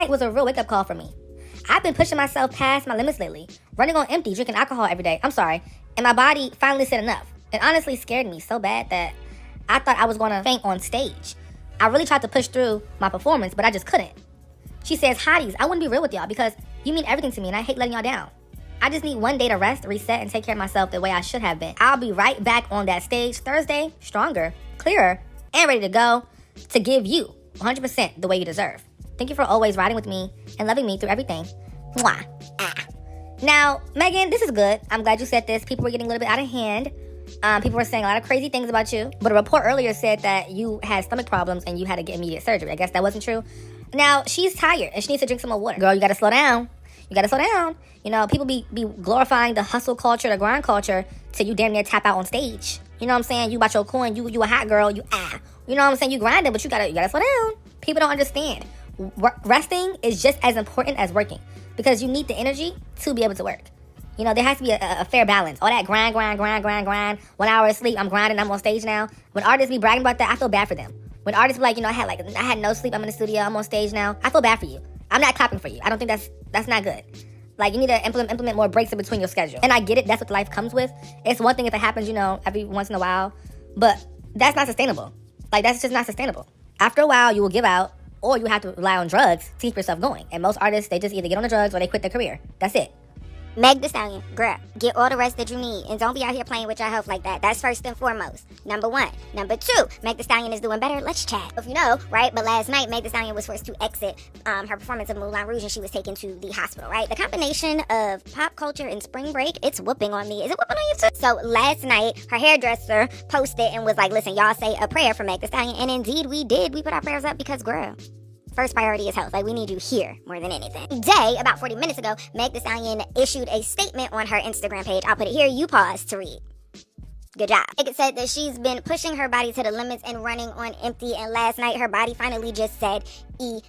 It was a real wake-up call for me. I've been pushing myself past my limits lately, running on empty, drinking alcohol every day. I'm sorry. And my body finally said enough. It honestly scared me so bad that I thought I was going to faint on stage. I really tried to push through my performance, but I just couldn't. She says, hotties, I wouldn't be real with y'all because you mean everything to me and I hate letting y'all down. I just need one day to rest, reset, and take care of myself the way I should have been. I'll be right back on that stage Thursday, stronger, clearer, and ready to go to give you 100% the way you deserve. Thank you for always riding with me and loving me through everything. Mwah. Ah. Now, Megan, this is good. I'm glad you said this. People were getting a little bit out of hand. People were saying a lot of crazy things about you. But a report earlier said that you had stomach problems and you had to get immediate surgery. I guess that wasn't true. Now, she's tired and she needs to drink some more water. Girl, you got to slow down. You got to slow down. You know, people be glorifying the hustle culture, the grind culture, till you damn near tap out on stage. You know what I'm saying? You about your coin. You a hot girl. You know what I'm saying? You grinding, but you gotta slow down. People don't understand. Resting is just as important as working because you need the energy to be able to work. You know, there has to be a fair balance. All that grind. 1 hour of sleep, I'm grinding, I'm on stage now. When artists be bragging about that, I feel bad for them. When artists be like, you know, I had no sleep, I'm in the studio, I'm on stage now. I feel bad for you. I'm not clapping for you. I don't think that's not good. Like, you need to implement more breaks in between your schedule. And I get it, that's what life comes with. It's one thing if it happens, you know, every once in a while, but that's not sustainable. Like, that's just not sustainable. After a while, you will give out, or you have to rely on drugs to keep yourself going. And most artists, they just either get on the drugs or they quit their career. That's it. Meg Thee Stallion, girl, get all the rest that you need and don't be out here playing with your health like that. That's first and foremost. Number one. Number two, Meg Thee Stallion is doing better. Let's chat. If you know, right? But last night, Meg Thee Stallion was forced to exit her performance of Moulin Rouge and she was taken to the hospital, right? The combination of pop culture and spring break, it's whooping on me. Is it whooping on you too? So last night, her hairdresser posted and was like, listen, y'all say a prayer for Meg Thee Stallion. And indeed, we did. We put our prayers up because, girl, first priority is health. Like, we need you here more than anything. Today, about 40 minutes ago, Meg Thee Stallion issued a statement on her Instagram page. I'll put it here. You pause to read. Good job. It said that she's been pushing her body to the limits and running on empty, and last night her body finally just said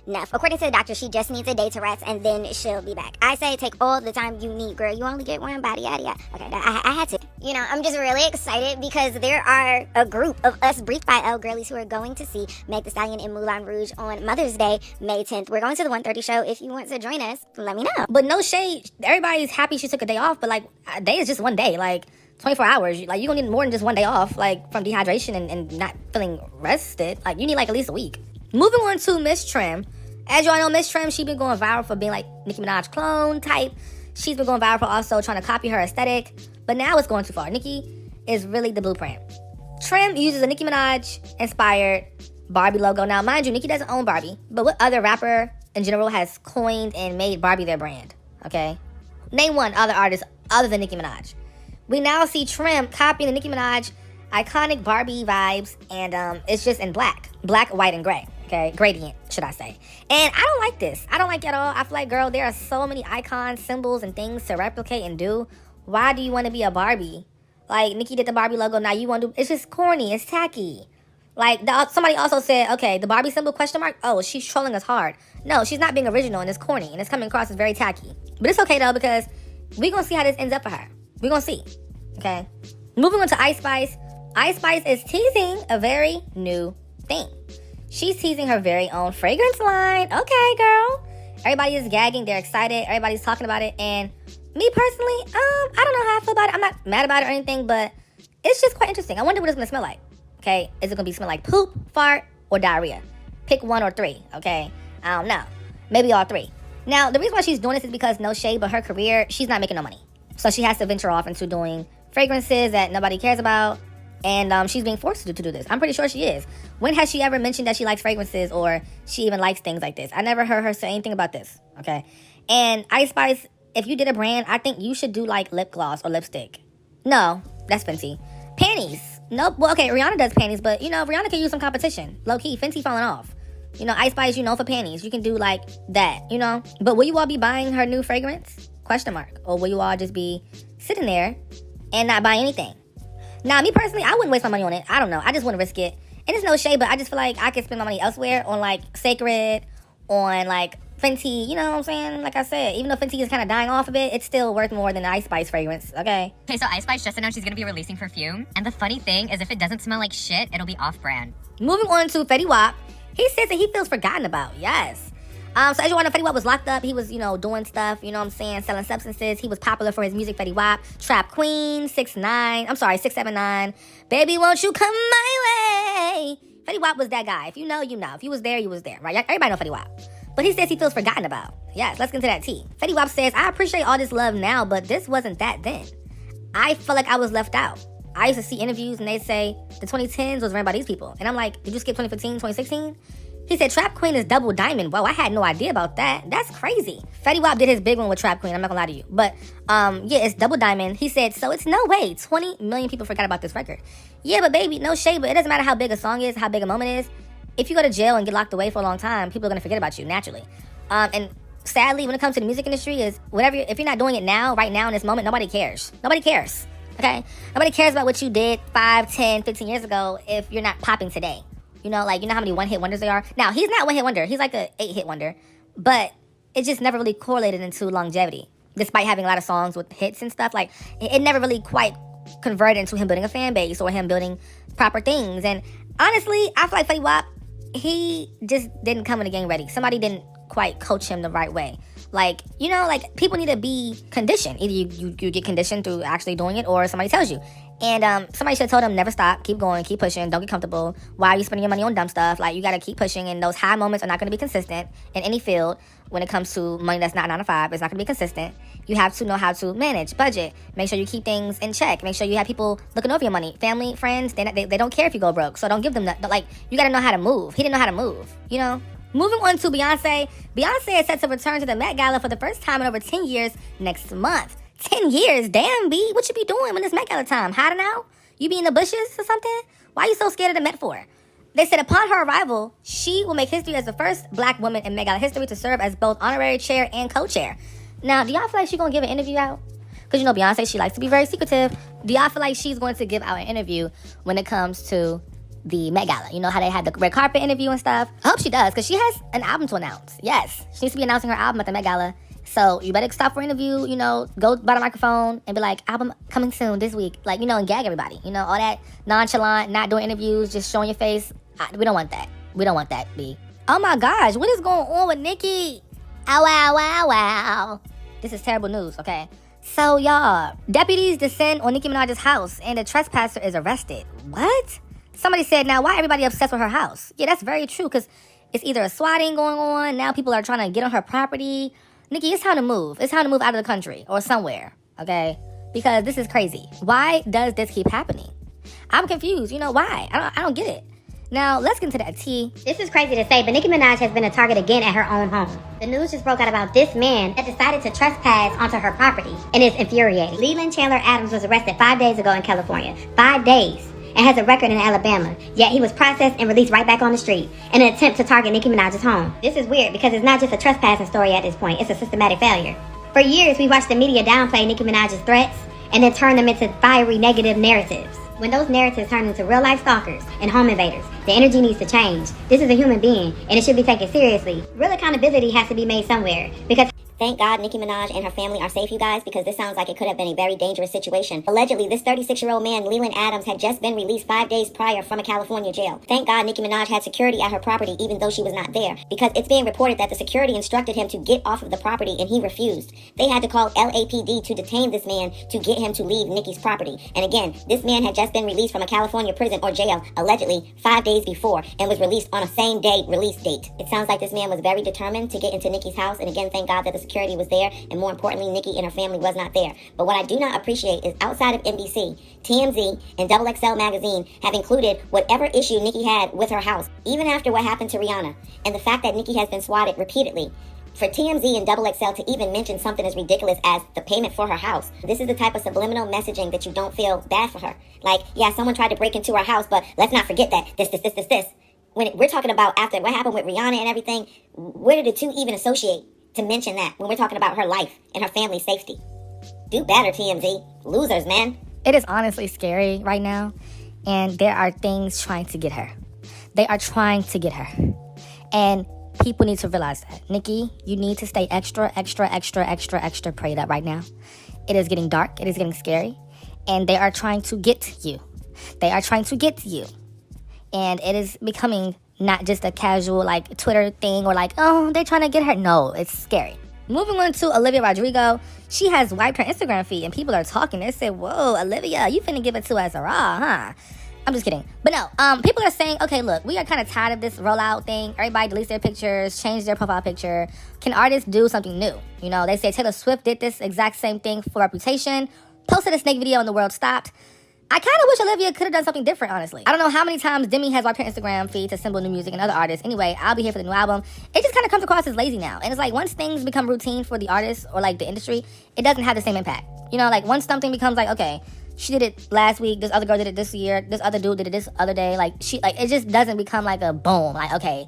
enough. According to the doctor, she just needs a day to rest and then she'll be back. I say take all the time you need, girl. You only get one body, yada yada. Okay, I had to. You know, I'm just really excited because there are a group of us Brief by L girlies who are going to see Meg Thee Stallion in Moulin Rouge on Mother's Day, May 10th. We're going to the 1:30 show. If you want to join us, let me know. But no shade. Everybody's happy she took a day off, but like, a day is just one day. Like, 24 hours, like, you're gonna need more than just one day off, like, from dehydration and not feeling rested. Like, you need, like, at least a week. Moving on to Miss Trim. As y'all know, Miss Trim, she been going viral for being, like, Nicki Minaj clone type. She's been going viral for also trying to copy her aesthetic. But now it's going too far. Nicki is really the blueprint. Trim uses a Nicki Minaj-inspired Barbie logo. Now, mind you, Nicki doesn't own Barbie. But what other rapper, in general, has coined and made Barbie their brand? Okay? Name one other artist other than Nicki Minaj. We now see Trim copying the Nicki Minaj iconic Barbie vibes, and it's just in black, white, and gray. Okay, gradient, should I say? And I don't like this. I don't like it at all. I feel like, girl, there are so many icons, symbols, and things to replicate and do. Why do you want to be a Barbie? Like, Nicki did the Barbie logo. Now you want to do? It's just corny. It's tacky. Like, somebody also said, okay, the Barbie symbol question mark. Oh, she's trolling us hard. No, she's not being original, and it's corny, and it's coming across as very tacky. But it's okay though because we gonna see how this ends up for her. We're gonna see. Okay. Moving on to Ice Spice. Ice Spice is teasing a very new thing. She's teasing her very own fragrance line. Okay, girl. Everybody is gagging. They're excited. Everybody's talking about it. And me personally, I don't know how I feel about it. I'm not mad about it or anything, but it's just quite interesting. I wonder what it's gonna smell like. Okay. Is it gonna smell like poop, fart, or diarrhea? Pick one or three. Okay. I don't know. Maybe all three. Now, the reason why she's doing this is because, no shade, but her career, she's not making no money. So she has to venture off into doing fragrances that nobody cares about, and she's being forced to do this. I'm pretty sure she is. When has she ever mentioned that she likes fragrances or she even likes things like this? I never heard her say anything about this, okay? And Ice Spice, if you did a brand, I think you should do, like, lip gloss or lipstick. No, that's Fenty. Panties. Nope. Well, okay, Rihanna does panties, but, you know, Rihanna can use some competition. Low-key, Fenty falling off. You know, Ice Spice, you know, for panties. You can do, like, that, you know? But will you all be buying her new fragrance? Question mark. Or will you all just be sitting there and not buy anything? Now, me personally, I wouldn't waste my money on it. I don't know. I just wouldn't risk it. And it's no shade, but I just feel like I could spend my money elsewhere on, like, Sacred, on, like, Fenty. You know what I'm saying? Like I said, even though Fenty is kind of dying off a bit, it's still worth more than the Ice Spice fragrance, okay? Okay, so Ice Spice just announced she's going to be releasing Perfume. And the funny thing is if it doesn't smell like shit, it'll be off-brand. Moving on to Fetty Wap. He says that he feels forgotten about. Yes. So as you all know, Fetty Wap was locked up. He was, doing stuff, you know what I'm saying, selling substances. He was popular for his music, Fetty Wap. Trap Queen, 679. Baby, won't you come my way? Fetty Wap was that guy. If you know, you know. If you was there, you was there, right? Everybody know Fetty Wap. But he says he feels forgotten about. Yes, let's get into that tea. Fetty Wap says, I appreciate all this love now, but this wasn't that then. I felt like I was left out. I used to see interviews and they'd say the 2010s was ran by these people. And I'm like, did you skip 2015, 2016? He said Trap Queen is double diamond. Whoa, I had no idea about that. That's crazy. Fetty Wap did his big one with Trap Queen. I'm not gonna lie to you. But yeah, it's double diamond. He said, so it's no way 20 million people forgot about this record. Yeah, but baby, no shade, but it doesn't matter how big a song is, how big a moment is. If you go to jail and get locked away for a long time, people are gonna forget about you naturally. And sadly, when it comes to the music industry, is whatever. If you're not doing it now, right now in this moment, nobody cares. Nobody cares. Okay? Nobody cares about what you did 5, 10, 15 years ago if you're not popping today. You know how many one-hit wonders they are? Now, he's not one-hit wonder. He's like a 8-hit wonder. But it just never really correlated into longevity. Despite having a lot of songs with hits and stuff, like, it never really quite converted into him building a fan base or him building proper things. And honestly, I feel like Fetty Wap, he just didn't come in the game ready. Somebody didn't quite coach him the right way. Like, people need to be conditioned. Either you get conditioned through actually doing it or somebody tells you. And somebody should have told him, never stop, keep going, keep pushing, don't get comfortable. Why are you spending your money on dumb stuff? Like, you got to keep pushing, and those high moments are not going to be consistent in any field. When it comes to money that's not 9 to 5, it's not going to be consistent. You have to know how to manage, budget, make sure you keep things in check, make sure you have people looking over your money. Family, friends, they don't care if you go broke, so don't give them that. Like, you got to know how to move. He didn't know how to move, Moving on to Beyonce. Beyonce is set to return to the Met Gala for the first time in over 10 years next month. 10 years? Damn, B. What you be doing when it's Met Gala time? Hiding out? You be in the bushes or something? Why are you so scared of the Met for? They said upon her arrival, she will make history as the first black woman in Met Gala history to serve as both honorary chair and co-chair. Now, do y'all feel like she's going to give an interview out? Because Beyonce, she likes to be very secretive. Do y'all feel like she's going to give out an interview when it comes to the Met Gala? You know how they had the red carpet interview and stuff? I hope she does, because she has an album to announce. Yes, she needs to be announcing her album at the Met Gala. So you better stop for an interview, go by the microphone and be like, album coming soon this week. Like, and gag everybody. All that nonchalant, not doing interviews, just showing your face. We don't want that. We don't want that, B. Oh my gosh, what is going on with Nicki? Ow, wow, wow, wow. This is terrible news, okay? So y'all, deputies descend on Nicki Minaj's house and the trespasser is arrested. What? Somebody said, now why everybody obsessed with her house? Yeah, that's very true, because it's either a swatting going on, now people are trying to get on her property. Nicki, it's time to move. It's time to move out of the country or somewhere, okay? Because this is crazy. Why does this keep happening? I'm confused. Why? I don't get it. Now, let's get into that tea. This is crazy to say, but Nicki Minaj has been a target again at her own home. The news just broke out about this man that decided to trespass onto her property, and it's infuriating. Leland Chandler Adams was arrested 5 days ago in California. 5 days. And has a record in Alabama. Yet he was processed and released right back on the street in an attempt to target Nicki Minaj's home. This is weird because it's not just a trespassing story at this point. It's a systematic failure. For years, we watched the media downplay Nicki Minaj's threats and then turn them into fiery negative narratives. When those narratives turn into real-life stalkers and home invaders, the energy needs to change. This is a human being, and it should be taken seriously. Real accountability has to be made somewhere, because thank God Nicki Minaj and her family are safe, you guys, because this sounds like it could have been a very dangerous situation. Allegedly, this 36-year-old man, Leland Adams, had just been released 5 days prior from a California jail. Thank God Nicki Minaj had security at her property even though she was not there, because it's being reported that the security instructed him to get off of the property and he refused. They had to call LAPD to detain this man to get him to leave Nicki's property. And again, this man had just been released from a California prison or jail, allegedly 5 days before, and was released on a same-day release date. It sounds like this man was very determined to get into Nicki's house, and again, thank God that the security was there, and more importantly, Nicki and her family was not there. But what I do not appreciate is outside of NBC, TMZ and XXL Magazine have included whatever issue Nicki had with her house, even after what happened to Rihanna, and the fact that Nicki has been swatted repeatedly. For TMZ and XXL to even mention something as ridiculous as the payment for her house, this is the type of subliminal messaging that you don't feel bad for her. Like, yeah, someone tried to break into her house, but let's not forget that this. When we're talking about after what happened with Rihanna and everything, where did the two even associate to mention that when we're talking about her life and her family's safety? Do better, TMZ. Losers, man. It is honestly scary right now, and there are things trying to get her. They are trying to get her. And people need to realize that. Nicki, you need to stay extra prayed up right now. It is getting dark. It is getting scary. And they are trying to get you. They are trying to get you. And it is becoming not just a casual like Twitter thing or like, oh, they're trying to get her. No, it's scary. Moving on to Olivia Rodrigo, she has wiped her Instagram feed and people are talking. They said, whoa, Olivia, you finna give it to us raw, huh? I'm just kidding. But no, people are saying, okay, look, we are kind of tired of this rollout thing. Everybody deletes their pictures, change their profile picture. Can artists do something new? You know, they say Taylor Swift did this exact same thing for Reputation, posted a snake video and the world stopped. I kind of wish Olivia could have done something different, honestly. I don't know how many times Demi has wiped her Instagram feed to symbol new music and other artists. Anyway, I'll be here for the new album. It just kind of comes across as lazy now. And it's like, once things become routine for the artist or like the industry, it doesn't have the same impact. You know, like once something becomes like, okay, she did it last week, this other girl did it this year, this other dude did it this other day, like it just doesn't become like a boom, like, okay,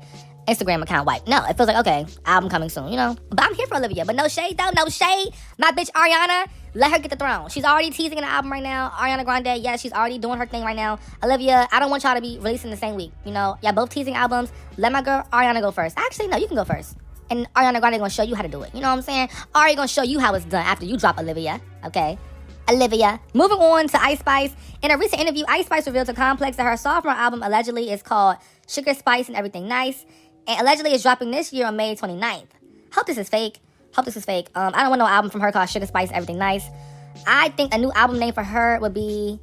Instagram account wipe. No, it feels like, okay, album coming soon, you know? But I'm here for Olivia, but no shade though, no shade. My bitch Ariana, let her get the throne. She's already teasing an album right now. Ariana Grande, yeah, she's already doing her thing right now. Olivia, I don't want y'all to be releasing the same week, you know? Y'all both teasing albums. Let my girl Ariana go first. Actually, no, you can go first. And Ariana Grande gonna show you how to do it. You know what I'm saying? Ari gonna show you how it's done after you drop Olivia, okay? Olivia. Moving on to Ice Spice. In a recent interview, Ice Spice revealed to Complex that her sophomore album allegedly is called Sugar Spice and Everything Nice, and allegedly is dropping this year on May 29th. Hope this is fake. I don't want no album from her called Sugar Spice and Everything Nice. I think a new album name for her would be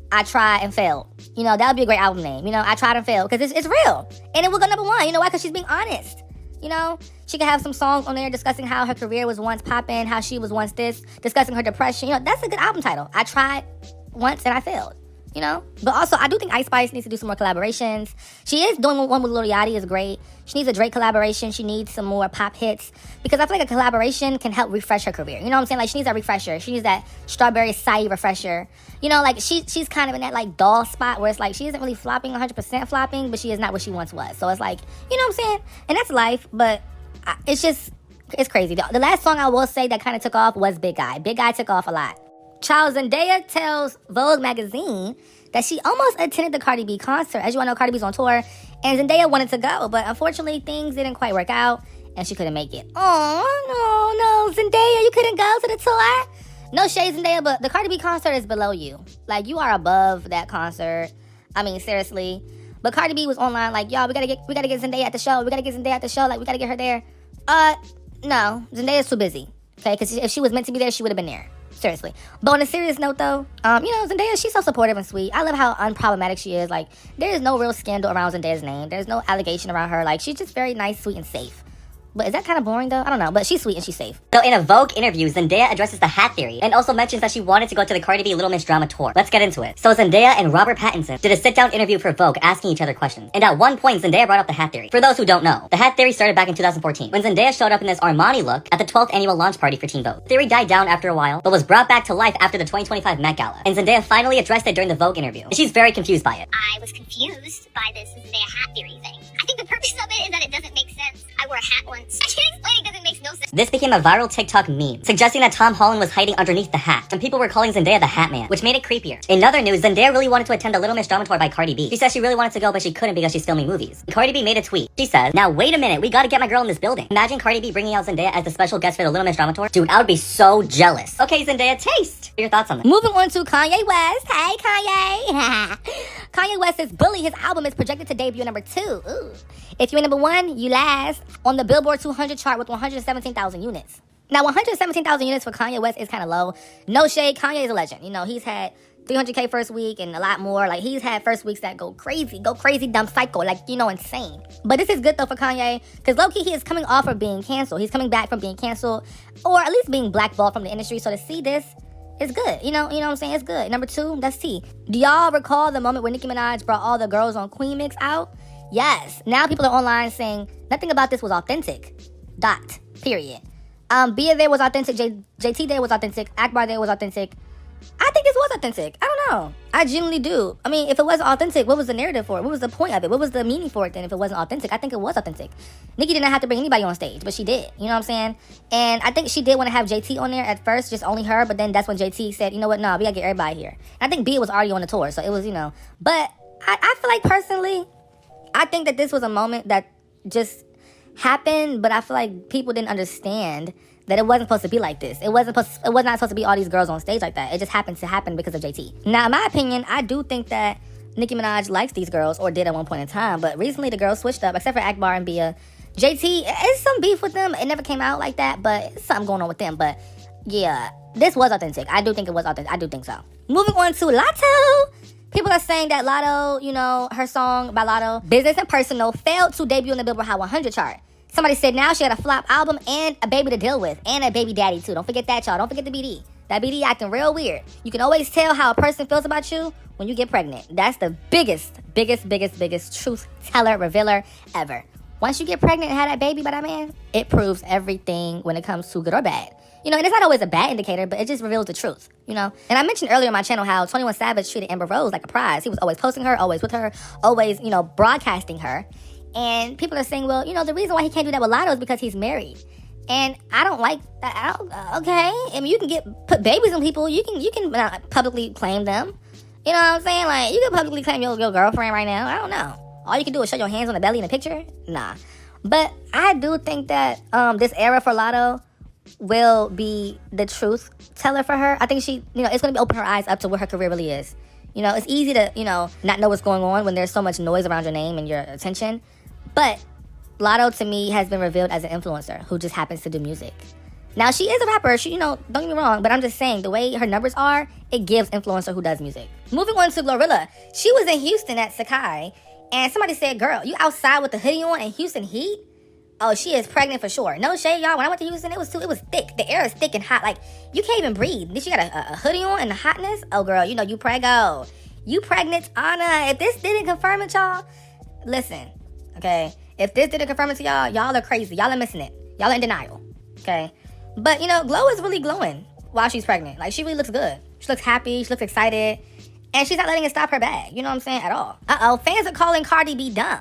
I Tried and Failed. You know, that would be a great album name. You know, I Tried and Failed, because it's real. And it will go number one. You know why? Because she's being honest. You know, she could have some songs on there discussing how her career was once popping, how she was once this, discussing her depression. You know, that's a good album title. I tried once and I failed, you know? But also, I do think Ice Spice needs to do some more collaborations. She is doing one with Lil Yachty is great. She needs a Drake collaboration. She needs some more pop hits. Because I feel like a collaboration can help refresh her career. You know what I'm saying? Like, she needs that refresher. She needs that strawberry acai refresher. You know, like, she's kind of in that, like, doll spot where it's like, she isn't really flopping, 100% flopping, but she is not what she once was. So it's like, you know what I'm saying? And that's life, but it's crazy. The last song I will say that kind of took off was Big Guy. Big Guy took off a lot. Child Zendaya tells Vogue magazine that she almost attended the Cardi B concert. As you all know, Cardi B's on tour, and Zendaya wanted to go, but unfortunately, things didn't quite work out, and she couldn't make it. Oh, no, Zendaya, you couldn't go to the tour? No shade, Zendaya, but the Cardi B concert is below you. Like, you are above that concert. I mean, seriously. But Cardi B was online like, y'all, we gotta get Zendaya at the show. We gotta get Zendaya at the show. Like, we gotta get her there. No, Zendaya's too busy. Okay, because if she was meant to be there, she would have been there. Seriously. But on a serious note, though, you know, Zendaya, she's so supportive and sweet. I love how unproblematic she is. Like, there is no real scandal around Zendaya's name. There's no allegation around her. Like, she's just very nice, sweet, and safe. But is that kind of boring, though? I don't know. But she's sweet and she's safe. So in a Vogue interview, Zendaya addresses the hat theory and also mentions that she wanted to go to the Cardi B Little Miss Drama tour. Let's get into it. So Zendaya and Robert Pattinson did a sit-down interview for Vogue asking each other questions. And at one point, Zendaya brought up the hat theory. For those who don't know, the hat theory started back in 2014 when Zendaya showed up in this Armani look at the 12th annual launch party for Teen Vogue. The theory died down after a while, but was brought back to life after the 2025 Met Gala. And Zendaya finally addressed it during the Vogue interview. And she's very confused by it. I was confused by this Zendaya hat theory thing. I think the purpose of it is that it doesn't make sense. I wore a hat once. I can't explain it because it makes no sense. This became a viral TikTok meme, suggesting that Tom Holland was hiding underneath the hat, and people were calling Zendaya the Hat Man, which made it creepier. In other news, Zendaya really wanted to attend the Little Miss Drama tour by Cardi B. She said she really wanted to go, but she couldn't because she's filming movies. Cardi B made a tweet. She says, "Now wait a minute, we gotta get my girl in this building." Imagine Cardi B bringing out Zendaya as the special guest for the Little Miss Drama tour. Dude, I would be so jealous. Okay, Zendaya, taste. What are your thoughts on that? Moving on to Kanye West. Hey, Kanye. Kanye West says Bully, his album, is projected to debut number 2. Ooh. If you're number 1, you last on the Billboard 200 chart with 117,000 units. Now, 117,000 units for Kanye West is kind of low. No shade, Kanye is a legend. You know, he's had 300K first week and a lot more. Like, he's had first weeks that go crazy, dumb psycho, like, you know, insane. But this is good, though, for Kanye, because low-key, he is coming off of being canceled. He's coming back from being canceled, or at least being blackballed from the industry. So to see this, it's good. You know what I'm saying? It's good. Number 2, that's T. Do y'all recall the moment when Nicki Minaj brought all the girls on Queen Mix out? Yes. Now people are online saying nothing about this was authentic. Period. Bia there was authentic. JT there was authentic. Akbar there was authentic. I think this was authentic. I don't know. I genuinely do. I mean, if it wasn't authentic, what was the narrative for it? What was the point of it? What was the meaning for it then if it wasn't authentic? I think it was authentic. Nicki didn't have to bring anybody on stage, but she did. You know what I'm saying? And I think she did want to have JT on there at first, just only her. But then that's when JT said, you know what? No, we got to get everybody here. And I think Bia was already on the tour. So it was, you know. But I feel like personally, I think that this was a moment that just happened. But I feel like people didn't understand that it wasn't supposed to be like this. It was not supposed to be all these girls on stage like that. It just happened to happen because of JT. Now, in my opinion, I do think that Nicki Minaj likes these girls, or did at one point in time, but recently the girls switched up, except for Akbar and Bia. JT, it's some beef with them. It never came out like that, but it's something going on with them. But yeah, this was authentic. I do think it was authentic. I do think so. Moving on to Latto. People are saying that Latto, you know, her song by Latto, Business and Personal, failed to debut on the Billboard Hot 100 chart. Somebody said now she got a flop album and a baby to deal with, and a baby daddy too. Don't forget that, y'all. Don't forget the BD. That BD acting real weird. You can always tell how a person feels about you when you get pregnant. That's the biggest truth teller, revealer ever. Once you get pregnant and have that baby by that man, it proves everything when it comes to good or bad. You know, and it's not always a bad indicator, but it just reveals the truth, you know? And I mentioned earlier on my channel how 21 Savage treated Amber Rose like a prize. He was always posting her, always with her, always, you know, broadcasting her. And people are saying, well, you know, the reason why he can't do that with Latto is because he's married. And I don't like that. Okay. I mean, you can put babies on people. You can publicly claim them. You know what I'm saying? Like, you can publicly claim your girlfriend right now. I don't know. All you can do is show your hands on the belly in a picture? Nah. But I do think that this era for Latto will be the truth teller for her. I think she, you know, it's going to open her eyes up to what her career really is. You know, it's easy to, you know, not know what's going on when there's so much noise around your name and your attention. But Latto, to me, has been revealed as an influencer who just happens to do music. Now, she is a rapper. She, you know, don't get me wrong, but I'm just saying, the way her numbers are, it gives influencer who does music. Moving on to Glorilla. She was in Houston at Sakai, and somebody said, girl, you outside with the hoodie on in Houston heat? Oh, she is pregnant for sure. No shade, y'all. When I went to Houston, it was thick. The air is thick and hot. Like, you can't even breathe. Then she got a hoodie on and the hotness. Oh, girl, you know, you preggo. You pregnant, Anna. If this didn't confirm it, y'all, listen, okay? If this didn't confirm it to y'all, y'all are crazy. Y'all are missing it. Y'all are in denial, okay? But, you know, Glow is really glowing while she's pregnant. Like, she really looks good. She looks happy. She looks excited. And she's not letting it stop her bag. You know what I'm saying? At all. Uh-oh. Fans are calling Cardi B dumb.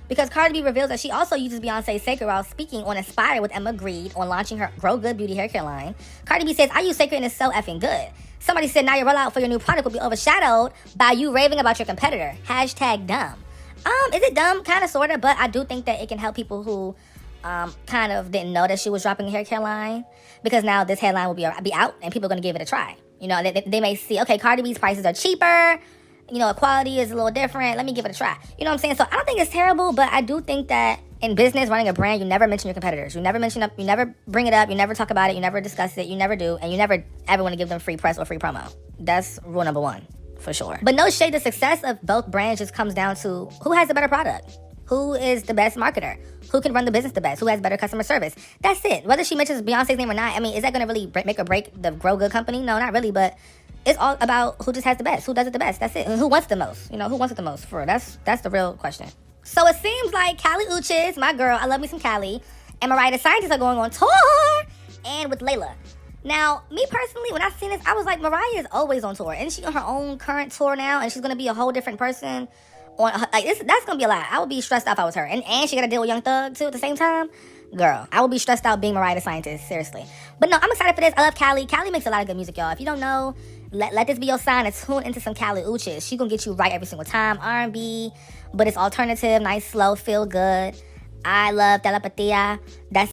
Because Cardi B reveals that she also uses Beyonce's Sacred while speaking on Inspire with Emma Grede on launching her Grow Good Beauty hair care line. Cardi B says, I use Sacred and it's so effing good. Somebody said now your rollout for your new product will be overshadowed by you raving about your competitor. Hashtag dumb. Is it dumb? Kind of, sort of, but I do think that it can help people who kind of didn't know that she was dropping a hair care line, because now this hairline will be out and people are going to give it a try. You know, they may see, okay, Cardi B's prices are cheaper. You know, quality is a little different. Let me give it a try. You know what I'm saying? So I don't think it's terrible, but I do think that in business, running a brand, you never mention your competitors. You never bring it up. You never talk about it. You never discuss it. You never do. And you never ever want to give them free press or free promo. That's rule number one, for sure. But no shade, the success of both brands just comes down to who has the better product. Who is the best marketer? Who can run the business the best? Who has better customer service? That's it. Whether she mentions Beyonce's name or not, I mean, is that going to really make or break the Grow Good company? No, not really, but it's all about who just has the best, who does it the best. That's it. And who wants the most? You know, who wants it the most? For real. That's the real question. So it seems like Kali Uchis, my girl, I love me some Kali, and Mariah the Scientist are going on tour, and with Layla. Now, me personally, when I seen this, I was like, Mariah is always on tour. Isn't she on her own current tour now? And she's gonna be a whole different person. That's gonna be a lot. I would be stressed out if I was her. And she gotta deal with Young Thug too at the same time. Girl, I would be stressed out being Mariah the Scientist, seriously. But no, I'm excited for this. I love Kali. Kali makes a lot of good music, y'all. If you don't know, let this be your sign to tune into some Kali Uchis. She gonna get you right every single time. R&B, but it's alternative, nice, slow, feel good. I love Telepatia. That's